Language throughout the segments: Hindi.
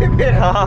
रास्ते पे। हाँ।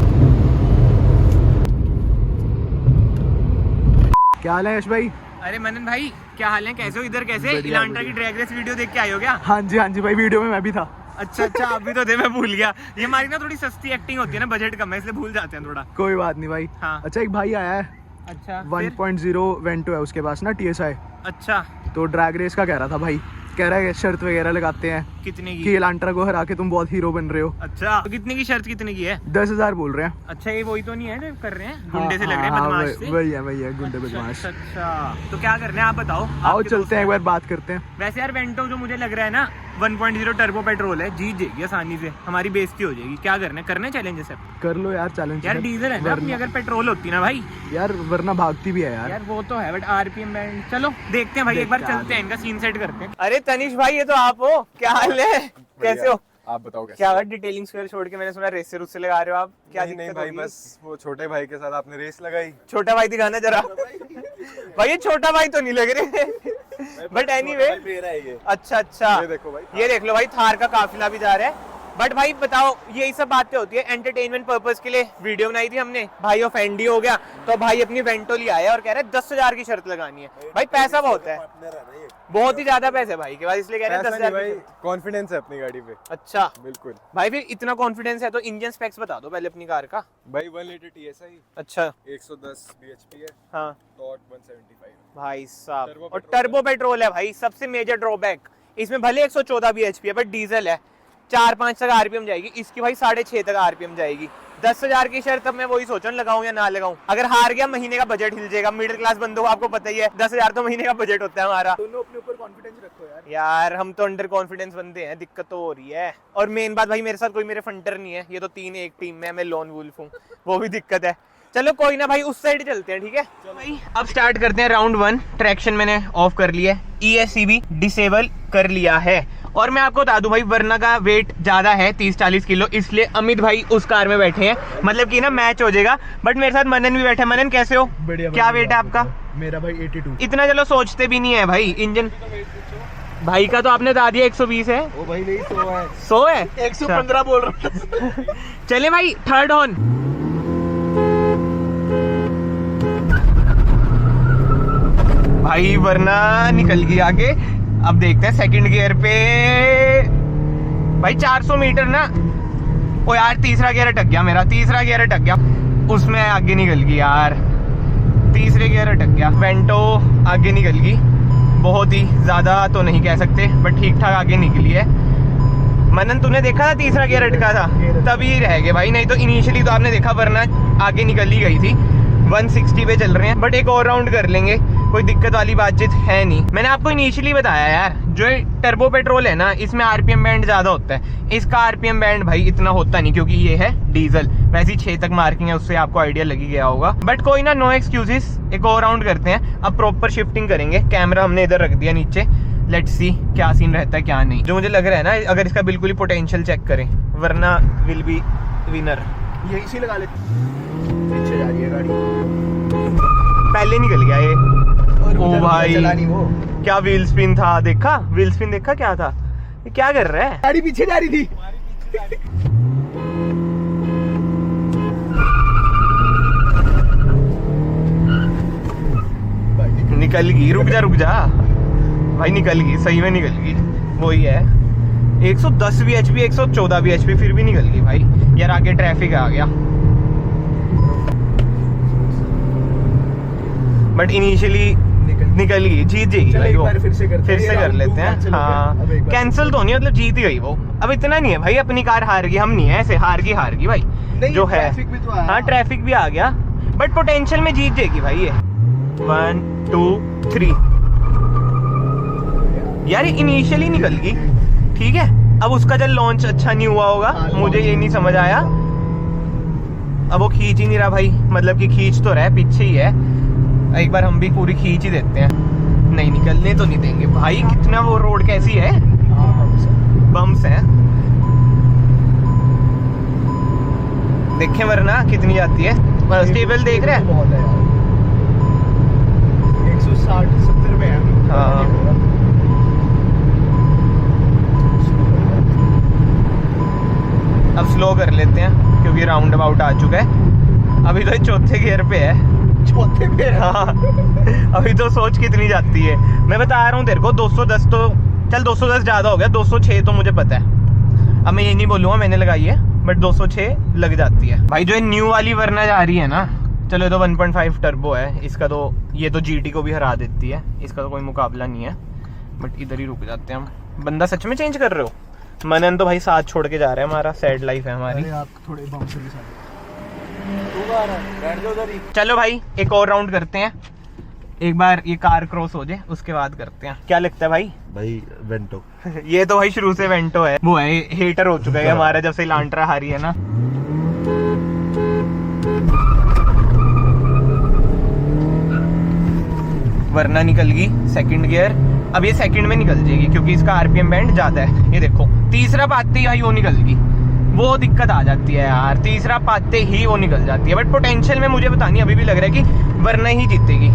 क्या हाल है यश भाई? अरे मनन भाई क्या हाल है, कैसे हो? इधर कैसे? बढ़िया, इलांट्रा बढ़िया। की ड्रैग रेस वीडियो देख के आए हो क्या? हाँ जी भाई, वीडियो में मैं भी था। अच्छा अच्छा, अभी तो दे, मैं भूल गया। ये हमारी ना थोड़ी सस्ती एक्टिंग होती है ना, बजट कम है इसलिए भूल जाते हैं थोड़ा। कोई बात नहीं भाई। हाँ। अच्छा, एक भाई आया है, अच्छा 1.0 वेंटो है उसके पास ना, TSI। अच्छा, तो ड्रैग रेस का कह रहा था भाई, कह रहा है शर्त वगैरह लगाते हैं कितने कि की? इलांट्रा को हरा के तुम बहुत हीरो बन रहे हो। अच्छा, तो कितने की शर्त कितने की है? 10,000 बोल रहे हैं। अच्छा, ये वही तो नहीं है जो कर रहे हैं, गुंडे से लग रहे हैं, हाँ, बदमाश से। वही है गुंडे अच्छा, बदमाश। अच्छा, तो क्या करना है आप बताओ। आओ आपके चलते दोस्त हैं, एक बार बात करते हैं। वैसे यार वेंटो जो मुझे लग रहा है ना 1.0 टर्बो पेट्रोल है, जीत जाएगी आसानी से, हमारी बेइज्जती हो जाएगी। क्या करना है, करने चैलेंज है सब। कर लो यार चैलेंज। यार डीजल है ना अपनी, अगर पेट्रोल होती ना भाई यार वरना भागती भी है यार। यार वो तो है, बट आरपीएम बैंड। चलो देखते हैं भाई, एक बार देखते हैं चलते हैं, इनका सीन सेट करते हैं। अरे तनिष भाई, ये तो आप हो, क्या हाल है, कैसे हो? आप बताओ कैसे? क्या डिटेलिंग स्क्वायर छोड़ के मैंने सुना रेस से रुस से लगा रहे हो आप, क्या नहीं दिक्कत भाई, होगी? बस वो छोटे भाई के साथ आपने रेस लगाई। छोटा भाई दिखाना जरा। भाई ये छोटा भाई तो नहीं लग रहे, बट एनीवे। मेरा है ये। अच्छा अच्छा, ये देखो भाई, ये देख लो भाई, थार का काफिला भी जा रहा है। बट भाई बताओ, यही सब बातें होती है, एंटरटेनमेंट पर्पस के लिए वीडियो बनाई थी हमने। भाई ऑफेंडी हो गया तो भाई अपनी वेंटो ले आया और कह रहे हैं 10,000 की शर्त लगानी है। भाई पैसा बहुत है, बहुत ही ज्यादा पैसे भाई के पास, इसलिए कह रहे हैं 10,000 भाई कॉन्फिडेंस है अपनी गाड़ी पे। अच्छा बिल्कुल भाई, फिर इतना कॉन्फिडेंस है तो इंजन स्पेक्स बता दो पहले अपनी कार का। भाई 1 लीटर TSI, अच्छा 110 bhp है, हाँ टॉर्क 175। भाई साहब, टर्बो और पेट्रोल टर्बो पेट्रोल है भाई, सबसे मेजर ड्रॉबैक इसमें। भले 114 bhp है बट डीजल है, 4-5 तक आरपीएम जाएगी इसकी भाई, 6.5 तक आरपीएम जाएगी। 10,000 की शर्त, अब मैं वही सोच रहा हूँ लगाऊं या ना लगाऊं। अगर हार गया महीने का बजट हिल जाएगा, मिडिल क्लास बंदों को आपको पता ही है, 10,000 तो महीने का बजट होता है हमारा। दोनों अपने ऊपर कॉन्फिडेंस रखो यार। यार हम तो अंडर कॉन्फिडेंस बंदे हैं, दिक्कत तो हो रही है। और मेन बात भाई, मेरे साथ कोई मेरे फंटर नहीं है, ये तो 3 एक टीम में, मैं लोन वुल्फ हूँ, वो भी दिक्कत है। चलो कोई ना भाई, उस साइड चलते हैं, ठीक है भाई। अब स्टार्ट करते हैं राउंड 1। ट्रैक्शन मैंने ऑफ कर लिया है, ESC भी डिसेबल कर लिया है। और मैं आपको बता दूं भाई, वरना का वेट ज्यादा है 30-40 किलो, इसलिए अमित भाई उस कार में बैठे हैं, मतलब कि ना मैच हो जाएगा। बट मेरे साथ मनन भी बैठा है। मनन कैसे हो? बढ़िया। क्या वेट है आपका? मेरा भाई 82। इतना चलो सोचते भी नहीं है भाई। इंजन भाई का तो आपने बता दिया 120 है। ओ भाई नहीं, 100 है। 100 है? 115 बोल रहा था। चले भाई, थर्ड ऑन। भाई वरना निकल गई आगे। अब देखते हैं सेकंड गियर पे भाई 400 मीटर ना। ओ यार, तीसरा गियर अटक गया मेरा, तीसरा गियर अटक गया, उसमें आगे निकल गई यार, तीसरे गियर अटक गया। वेंटो आगे निकल गई, बहुत ही ज्यादा तो नहीं कह सकते बट ठीक ठाक आगे निकली है। मनन तूने देखा था तीसरा गियर अटका था, तभी रह गए भाई, नहीं तो इनिशियली तो आपने देखा, वरना आगे निकल ही गई थी। 160 पे चल रहे हैं, बट एक और राउंड कर लेंगे, कोई दिक्कत वाली बातचीत है नहीं। मैंने आपको इनिशियली बताया यार, जो टर्बो पेट्रोल है ना, इसमें आरपीएम बैंड ज्यादा होता है, इसका आरपीएम बैंड भाई इतना होता नहीं, क्योंकि ये है डीजल। वैसे 6 तक मार्किंग है, उससे आपको आइडिया लगी गया होगा। बट कोई ना, नो एक्सक्यूजेस, एक और राउंड करते हैं। अब प्रॉपर शिफ्टिंग करेंगे, कैमरा हमने इधर रख दिया नीचे, लेट्स सी क्या सीन रहता है क्या नहीं। जो मुझे लग रहा है ना, अगर इसका बिल्कुल ही पोटेंशियल चेक करें, वरना विल बी विनर। यही सी लगा लेते, पीछे जा रही है गाड़ी, पहले निकल गया ये। ओ भाई, चला नहीं वो। क्या व्हील स्पिन था, देखा? व्हील स्पिन देखा क्या था? ये क्या कर रहा है? गाड़ी पीछे जा रही थी। निकल गई, रुक जा भाई, निकल गई, सही में निकल गई, वही है। 110 bhp, 114 bhp, फिर भी निकल गई भाई। यार आगे ट्रैफिक आ गया, बट इनिशियली निकल गई, जीत जाएगी भाई वो। फिर से कर लेते हैं। हाँ, कैंसिल तो नहीं, मतलब जीत ही गई वो। अब इतना नहीं है भाई, अपनी कार हार गई, हम नहीं है ऐसे, हार गई भाई जो है। हाँ, ट्रैफिक भी आ गया, बट पोटेंशियल में जीत जाएगी भाई ये। 1 2 3 यार, इनिशियली निकल गई, ठीक है। अब उसका जब लॉन्च अच्छा नहीं हुआ होगा, मुझे ये नहीं समझ आया। अब वो खींच ही नहीं रहा भाई, मतलब कि खींच तो रहा है, पीछे ही है। एक बार हम भी पूरी खींच ही देते हैं। नहीं, निकलने तो नहीं देंगे भाई, कितना वो रोड कैसी है, बम्स हैं। देखें वरना कितनी जाती है। स्टेबल देख रहे हैं, 160-70 पे है। हाँ। अब स्लो कर लेते हैं, क्योंकि क्योंकि राउंड अबाउट आ चुका है। अभी तो ये चौथे गियर पे है। चौथे पे हाँ अभी तो सोच कितनी जाती है। मैं बता रहा हूँ तेरे को 210 तो चल 210 ज़्यादा हो गया, 206 तो मुझे पता है। अब मैं ये नहीं बोलूँगा मैंने लगाई है, बट 206 लग जाती है भाई। जो ये न्यू वाली वरना जा रही है ना, चलो ये तो 1.5 टर्बो है इसका, तो ये तो GT को भी हरा देती है, इसका तो कोई मुकाबला नहीं है। बट इधर ही रुक जाते हैं हम। बंदा सच में चेंज कर रहे हो? मनन तो भाई साथ छोड़ के जा रहा है, हमारा सैड लाइफ है हमारी। आप थोड़े बाउंसर के साथ बैठ जाओ उधर ही। चलो भाई एक और राउंड करते हैं, एक बार ये कार क्रॉस हो जाए उसके बाद करते हैं। क्या लगता है भाई? भाई वेंटो ये तो भाई शुरू से वेंटो है, वो है हेटर हो चुका है हमारा जब से लांट्रा हारी है ना। वरना निकल गई सेकंड गियर। अब ये सेकंड में निकल जाएगी क्योंकि इसका RPM बैंड ज्यादा है। ये देखो तीसरा पाते ही भाई वो निकल गई, वो दिक्कत आ जाती है यार, तीसरा पाते ही वो निकल जाती है। बट पोटेंशियल में मुझे पता नहीं, अभी भी लग रहा है कि वरना ही जीतेगी।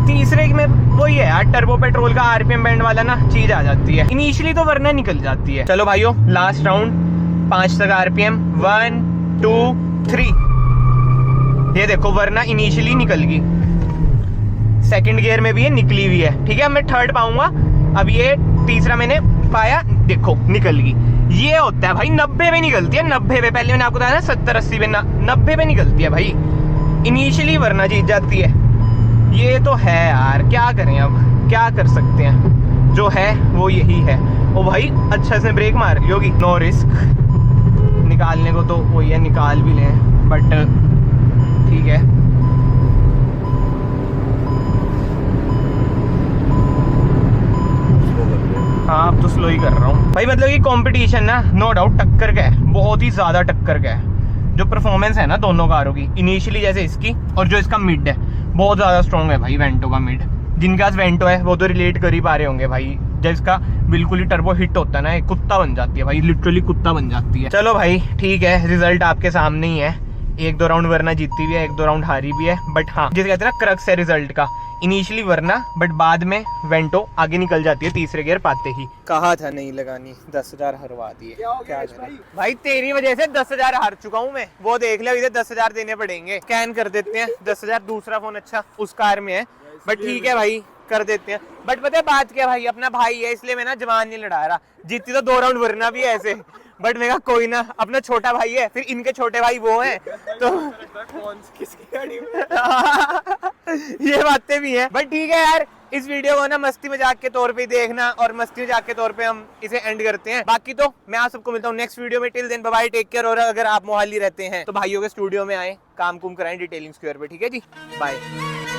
तीसरे में वही है यार, टर्बो पेट्रोल का RPM बैंड वाला ना चीज आ जाती है। इनिशियली तो वरना निकल जाती है। चलो भाइयों लास्ट राउंड, 5 तक RPM, 1 2 3। ये देखो वरना इनिशियली निकल गई, सेकंड गियर में भी ये निकली हुई है। ठीक है मैं थर्ड पाऊंगा, अब ये तीसरा मैंने पाया, देखो निकल गई। ये होता है भाई 90 में निकलती है, 90 पे। पहले मैंने आपको बताया ना 70-80 पे, 90 पे निकलती है भाई। इनिशियली वरना जीत जाती है। ये तो है यार, क्या करें अब, क्या कर सकते हैं, जो है वो यही है। ओ भाई अच्छा से ब्रेक मार ली होगी, नो रिस्क। निकालने को तो वही है, निकाल भी लें, बट ठीक है। हाँ अब तो स्लो ही कर रहा हूँ भाई। मतलब ये कंपटीशन ना नो डाउट टक्कर का है, बहुत ही ज्यादा टक्कर का है। जो परफॉर्मेंस है ना दोनों कारों की, इनिशियली जैसे इसकी और जो इसका मिड है, बहुत ज्यादा स्ट्रॉन्ग है भाई वेंटो का मिड। जिनके पास वेंटो है वो तो रिलेट कर ही पा रहे होंगे भाई। जब इसका बिल्कुल ही टर्बो हिट होता है ना, एक कुत्ता बन जाती है भाई, लिटरली कुत्ता बन जाती है। चलो भाई ठीक है, रिजल्ट आपके सामने ही है। 1-2 राउंड वरना जीती भी है, 1-2 राउंड हारी भी है। बट हाँ जिसे कहते हैं ना क्रक्स है रिजल्ट का, इनिशियली वरना, बट बाद में वेंटो आगे निकल जाती है तीसरे गियर पाते ही। कहा था नहीं लगानी, 10,000 हरवा दिए। क्या भाई तेरी वजह से 10,000 हार चुका हूँ मैं। वो देख लिया, इधर 10,000 देने पड़ेंगे, स्कैन कर देते हैं 10,000। दूसरा फोन अच्छा उस कार में है, बट ठीक है भाई कर देते हैं। बट पता है बात क्या भाई, अपना भाई है इसलिए मैं ना जवान नहीं लड़ा रहा। जीती तो 2 राउंड वरना भी है ऐसे, बट मैं कहा कोई ना, अपना छोटा भाई है, फिर इनके छोटे भाई वो हैं, तो किसकी गाड़ी में ये बातें भी हैं। बट ठीक है यार, इस वीडियो को ना मस्ती मजाक के तौर पे देखना, और मस्ती मजाक के तौर पे हम इसे एंड करते हैं। बाकी तो मैं आप सबको मिलता हूँ नेक्स्ट वीडियो में। Till then bye bye, take care. और अगर आप मोहाली रहते हैं तो भाइयों के स्टूडियो में आए, काम कुम कराएं डिटेलिंग स्क्वायर पे। ठीक है जी, बाय।